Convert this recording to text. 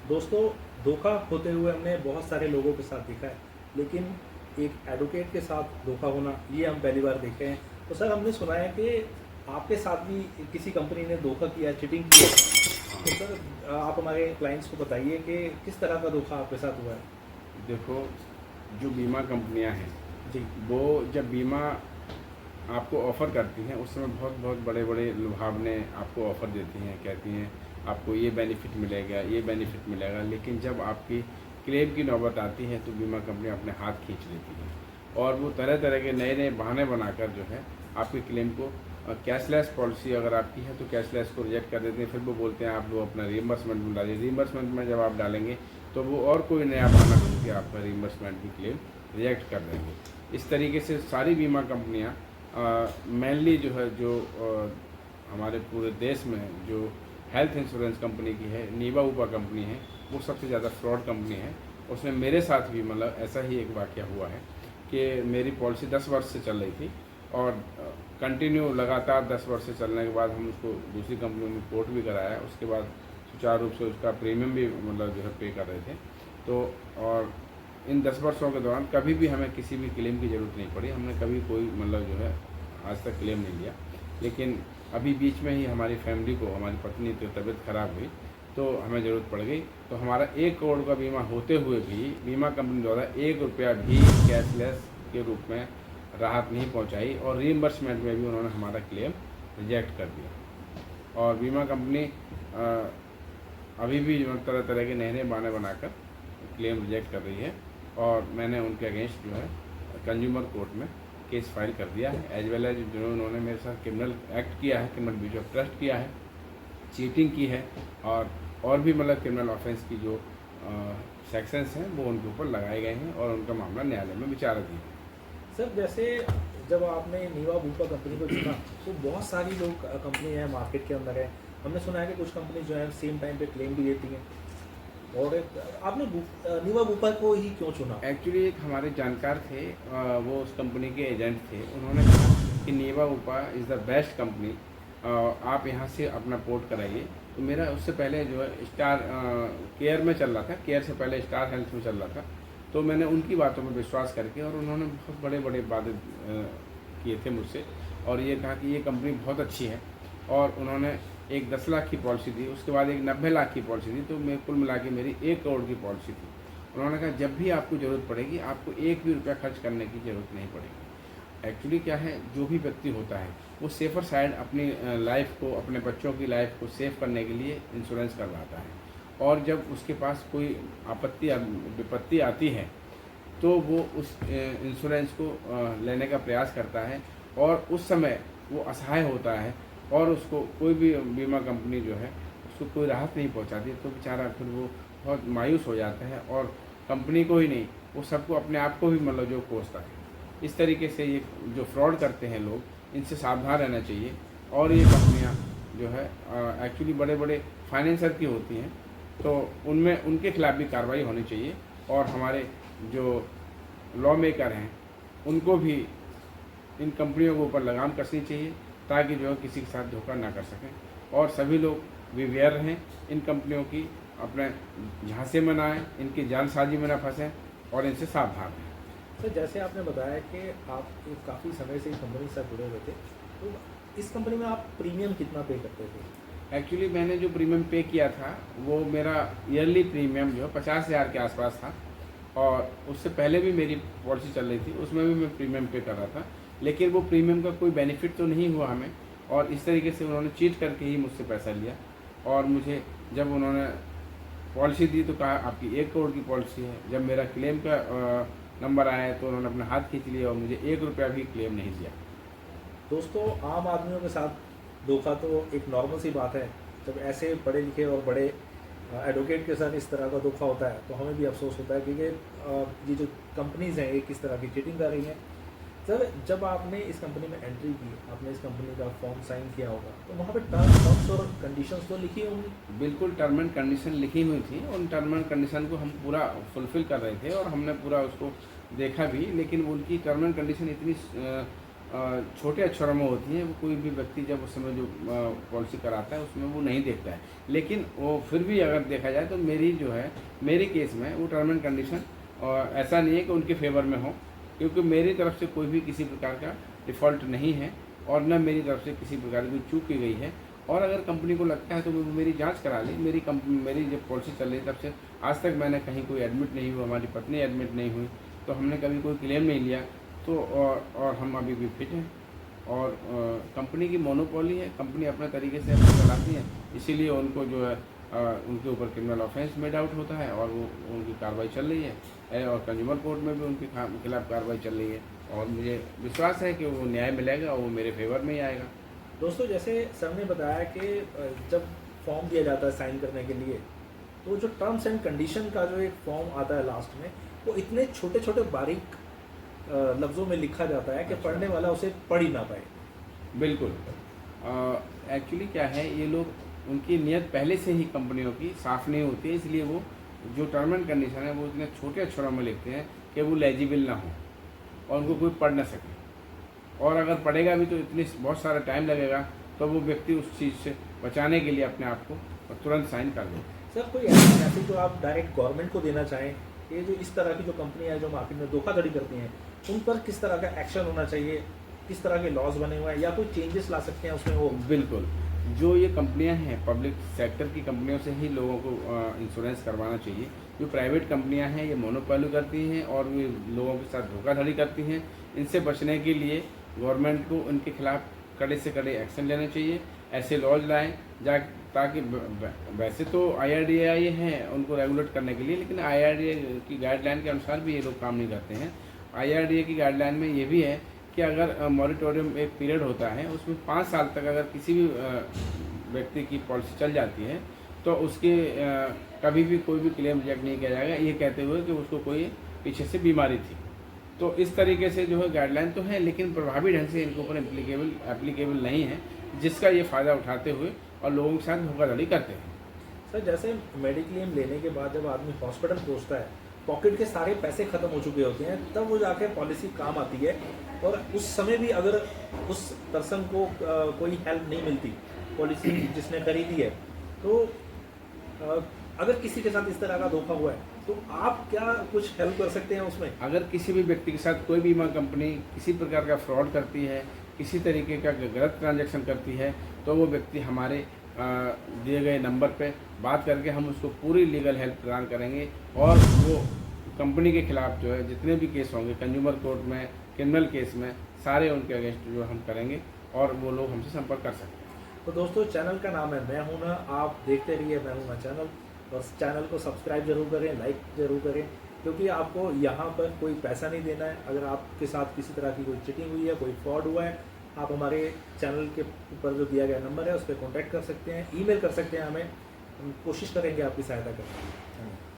दोस्तों, धोखा होते हुए हमने बहुत सारे लोगों के साथ देखा है, लेकिन एक एडवोकेट के साथ धोखा होना ये हम पहली बार देखे हैं। तो सर, हमने सुना है कि आपके साथ भी किसी कंपनी ने धोखा किया है, चीटिंग की है। तो सर, आप हमारे क्लाइंट्स को बताइए कि किस तरह का धोखा आपके साथ हुआ है। देखो, जो बीमा कंपनियां हैं जी। वो जब बीमा आपको ऑफ़र करती हैं उस समय बहुत बहुत बड़े बड़े लुभावने आपको ऑफ़र देती हैं, कहती हैं आपको ये बेनिफिट मिलेगा, ये बेनिफिट मिलेगा। लेकिन जब आपकी क्लेम की नौबत आती है तो बीमा कंपनी अपने हाथ खींच लेती है और वो तरह तरह के नए नए बहाने बनाकर जो है आपके क्लेम को कैशलेस पॉलिसी अगर आपकी है तो कैशलेस को रिजेक्ट कर देते हैं। फिर वो बोलते हैं आप लोग अपना रीइंबर्समेंट में डालिए। रीइंबर्समेंट में जब आप डालेंगे तो वो और कोई नया बहाना ढूंढ के आपका रीइंबर्समेंट की क्लेम रिजेक्ट कर देंगे। इस तरीके से सारी बीमा कंपनियां मेनली जो है हमारे पूरे देश में जो हेल्थ इंश्योरेंस कंपनी की है, नीवा ऊपा कंपनी है, वो सबसे ज़्यादा फ्रॉड कंपनी है। उसमें मेरे साथ भी मतलब ऐसा ही एक वाक़या हुआ है कि मेरी पॉलिसी 10 वर्ष से चल रही थी और कंटिन्यू लगातार 10 वर्ष से चलने के बाद हम उसको दूसरी कंपनी में पोर्ट भी कराया। उसके बाद सुचारू रूप से उसका प्रीमियम भी मतलब जो है पे कर रहे थे। तो और इन 10 वर्षों के दौरान कभी भी हमें किसी भी क्लेम की ज़रूरत नहीं पड़ी। हमने कभी कोई मतलब जो है आज तक क्लेम नहीं लिया। लेकिन अभी बीच में ही हमारी फैमिली को, हमारी पत्नी की तबीयत ख़राब हुई तो हमें ज़रूरत पड़ गई। तो हमारा 1 करोड़ का बीमा होते हुए भी बीमा कंपनी द्वारा 1 रुपया भी कैशलेस के रूप में राहत नहीं पहुंचाई और रीइंबर्समेंट में भी उन्होंने हमारा क्लेम रिजेक्ट कर दिया। और बीमा कंपनी अभी भी जो तरह तरह के नए नए बहाने बनाकर क्लेम रिजेक्ट कर रही है और मैंने उनके अगेंस्ट जो है कंज्यूमर कोर्ट में केस फाइल कर दिया है। एज वेल एज जो उन्होंने मेरे साथ क्रिमिनल एक्ट किया है, क्रिमिनल ब्रीच ऑफ ट्रस्ट किया है, चीटिंग की है और भी मतलब क्रिमिनल ऑफेंस की जो सेक्शंस हैं वो उनके ऊपर लगाए गए हैं और उनका मामला न्यायालय में विचाराधीन है। सर, जैसे जब आपने नीवा बूपा कंपनी को चुना तो बहुत सारी लोग कंपनी है मार्केट के अंदर है। हमने सुना है कि कुछ कंपनी जो है सेम टाइम पे क्लेम भी देती हैं। और आपने नीवा बूपा को ही क्यों चुना? एक्चुअली एक हमारे जानकार थे, वो उस कंपनी के एजेंट थे। उन्होंने कहा कि नीवा उपा इज़ द बेस्ट कंपनी, आप यहाँ से अपना पोर्ट कराइए। तो मेरा उससे पहले जो है स्टार केयर में चल रहा था, केयर से पहले स्टार हेल्थ में चल रहा था। तो मैंने उनकी बातों में विश्वास करके और उन्होंने बहुत बड़े बड़े वादे किए थे मुझसे और ये कहा कि ये कंपनी बहुत अच्छी है। और उन्होंने एक 10 लाख की पॉलिसी दी, उसके बाद एक 90 लाख की पॉलिसी दी। तो मैं कुल मिला के मेरी 1 करोड़ की पॉलिसी थी। उन्होंने कहा जब भी आपको ज़रूरत पड़ेगी आपको एक भी रुपया खर्च करने की ज़रूरत नहीं पड़ेगी। एक्चुअली क्या है, जो भी व्यक्ति होता है वो सेफ़र साइड अपनी लाइफ को, अपने बच्चों की लाइफ को सेव करने के लिए इंश्योरेंस करवाता है। और जब उसके पास कोई आपत्ति विपत्ति आती है तो वो उस इंश्योरेंस को लेने का प्रयास करता है और उस समय वो असहाय होता है और उसको कोई भी बीमा कंपनी जो है उसको कोई राहत नहीं पहुंचाती, तो बेचारा फिर वो बहुत मायूस हो जाता है और कंपनी को ही नहीं, वो सबको, अपने आप को भी मतलब जो कोसता है। इस तरीके से ये जो फ्रॉड करते हैं लोग, इनसे सावधान रहना चाहिए। और ये कंपनियां जो है एक्चुअली बड़े बड़े फाइनेंसर की होती हैं, तो उनमें उनके खिलाफ़ भी कार्रवाई होनी चाहिए और हमारे जो लॉ मेकर हैं उनको भी इन कंपनियों के ऊपर लगाम कसनी चाहिए ताकि जो है किसी के साथ धोखा ना कर सकें। और सभी लोग विवेयर रहें इन कंपनियों की, अपने झांसे में ना आएँ, इनकी जालसाजी में ना फंसें और इनसे सावधान रहें। सर, जैसे आपने बताया कि आप काफ़ी समय से इस कंपनी से जुड़े हुए थे, तो इस कंपनी में आप प्रीमियम कितना पे करते थे? एक्चुअली मैंने जो प्रीमियम पे किया था वो मेरा ईयरली प्रीमियम जो 50,000 के आसपास था और उससे पहले भी मेरी पॉलिसी चल रही थी, उसमें भी मैं प्रीमियम पे कर रहा था। लेकिन वो प्रीमियम का कोई बेनिफिट तो नहीं हुआ हमें और इस तरीके से उन्होंने चीट करके ही मुझसे पैसा लिया। और मुझे जब उन्होंने पॉलिसी दी तो कहा आपकी 1 करोड़ की पॉलिसी है। जब मेरा क्लेम का नंबर आया तो उन्होंने अपना हाथ खींच लिया और मुझे 1 रुपया भी क्लेम नहीं दिया। दोस्तों, आम आदमियों के साथ धोखा तो एक नॉर्मल सी बात है। जब ऐसे पढ़े लिखे और बड़े एडवोकेट के साथ इस तरह का धोखा होता है तो हमें भी अफसोस होता है, क्योंकि ये जो कंपनीज़ हैं ये किस तरह की चीटिंग कर रही हैं। सर, जब आपने इस कंपनी में एंट्री की, आपने इस कंपनी का फॉर्म साइन किया होगा, तो वहाँ पे टर्म्स और कंडीशंस तो लिखी होंगी। बिल्कुल टर्म एंड कंडीशन लिखी हुई थी। उन टर्म एंड कंडीशन को हम पूरा फुलफ़िल कर रहे थे और हमने पूरा उसको देखा भी। लेकिन उनकी टर्म एंड कंडीशन इतनी छोटे अक्षरों में होती हैं, वो कोई भी व्यक्ति जब उस समय जो पॉलिसी कराता है उसमें वो नहीं देखता है। लेकिन वो फिर भी अगर देखा जाए तो मेरी जो है, मेरे केस में वो टर्म एंड कंडीशन ऐसा नहीं है कि उनके फेवर में हो, क्योंकि मेरी तरफ से कोई भी किसी प्रकार का डिफ़ॉल्ट नहीं है और न मेरी तरफ से किसी प्रकार की चूक की गई है। और अगर कंपनी को लगता है तो वो मेरी जांच करा ली। मेरी जब पॉलिसी चल रही तब से आज तक मैंने कहीं कोई एडमिट नहीं हुआ, हमारी पत्नी एडमिट नहीं हुई, तो हमने कभी कोई क्लेम नहीं लिया। तो और हम अभी भी फिट हैं और कंपनी की मोनोपोली है, कंपनी अपने तरीके से अपनी चलाती है, इसीलिए उनको जो है उनके ऊपर क्रिमिनल ऑफेंस मेड आउट होता है और वो उनकी कार्रवाई चल रही है और कंज्यूमर कोर्ट में भी उनके खिलाफ कार्रवाई चल रही है और मुझे विश्वास है कि वो न्याय मिलेगा और वो मेरे फेवर में ही आएगा। दोस्तों, जैसे सर ने बताया कि जब फॉर्म दिया जाता है साइन करने के लिए, तो जो टर्म्स एंड कंडीशन का जो एक फॉर्म आता है लास्ट में, वो इतने छोटे छोटे बारीक लफ्ज़ों में लिखा जाता है कि पढ़ने वाला उसे पढ़ ही ना पाए। बिल्कुल। एक्चुअली क्या है, ये लोग, उनकी नीयत पहले से ही कंपनियों की साफ़ नहीं होती है, इसलिए वो जो टर्म एंड कंडीशन है वो इतने छोटे अक्षरों में लिखते हैं कि वो लेजिबल ना हो और उनको कोई पढ़ ना सके। और अगर पढ़ेगा भी तो इतनी बहुत सारा टाइम लगेगा, तो वो व्यक्ति उस चीज़ से बचाने के लिए अपने आप को तुरंत साइन कर दे। सर, कोई ऐसी मैसेज जो आप डायरेक्ट गवर्नमेंट को देना चाहें कि जो इस तरह की जो कंपनियां जो मार्केट में धोखाधड़ी करती हैं, उन पर किस तरह का एक्शन होना चाहिए, किस तरह के लॉज बने हुए हैं या कोई चेंजेस ला सकते हैं उसमें वो? बिल्कुल। जो ये कंपनियां हैं, पब्लिक सेक्टर की कंपनियों से ही लोगों को इंश्योरेंस करवाना चाहिए। जो प्राइवेट कंपनियां हैं ये मोनोपोली करती हैं और वे लोगों के साथ धोखाधड़ी करती हैं। इनसे बचने के लिए गवर्नमेंट को उनके खिलाफ कड़े से कड़े एक्शन लेने चाहिए, ऐसे लॉज लाएँ ताकि वैसे तो IRDAI हैं उनको रेगुलेट करने के लिए, लेकिन IRDAI की गाइडलाइन के अनुसार भी ये लोग काम नहीं करते हैं। IRDAI की गाइडलाइन में ये भी है कि अगर मॉरिटोरियम एक पीरियड होता है, उसमें 5 साल तक अगर किसी भी व्यक्ति की पॉलिसी चल जाती है तो उसके कभी भी कोई भी क्लेम रिजेक्ट नहीं किया जाएगा, ये कहते हुए कि उसको कोई पीछे से बीमारी थी। तो इस तरीके से जो है गाइडलाइन तो है, लेकिन प्रभावी ढंग से इनके ऊपर एप्लीकेबल नहीं है, जिसका ये फ़ायदा उठाते हुए और लोगों के साथ धोखाधड़ी करते हैं। सर, जैसे मेडिक्लेम लेने के बाद जब आदमी हॉस्पिटल पहुंचता है, पॉकेट के सारे पैसे खत्म हो चुके होते हैं, तब वो जाके पॉलिसी काम आती है और उस समय भी अगर उस पर्सन को कोई हेल्प नहीं मिलती पॉलिसी जिसने खरीदी है, तो अगर किसी के साथ इस तरह का धोखा हुआ है तो आप क्या कुछ हेल्प कर सकते हैं उसमें? अगर किसी भी व्यक्ति के साथ कोई बीमा कंपनी किसी प्रकार का फ्रॉड करती है, किसी तरीके का गलत ट्रांजैक्शन करती है, तो वो व्यक्ति हमारे दिए गए नंबर पे बात करके हम उसको पूरी लीगल हेल्प प्रदान करेंगे और वो कंपनी के खिलाफ जो है जितने भी केस होंगे कंज्यूमर कोर्ट में, क्रिमिनल केस में, सारे उनके अगेंस्ट जो हम करेंगे और वो लोग हमसे संपर्क कर सकते हैं। तो दोस्तों, चैनल का नाम है मैं हूं ना, आप देखते रहिए मैं हूं ना चैनल, और चैनल को सब्सक्राइब जरूर करें, लाइक जरूर करें, क्योंकि आपको यहाँ पर कोई पैसा नहीं देना है। अगर आपके साथ किसी तरह की कोई चीटिंग हुई है, कोई फ्रॉड हुआ है, आप हमारे चैनल के ऊपर जो दिया गया नंबर है उस पर कॉन्टैक्ट कर सकते हैं, ईमेल कर सकते हैं हमें, हम कोशिश करेंगे आपकी सहायता करने की।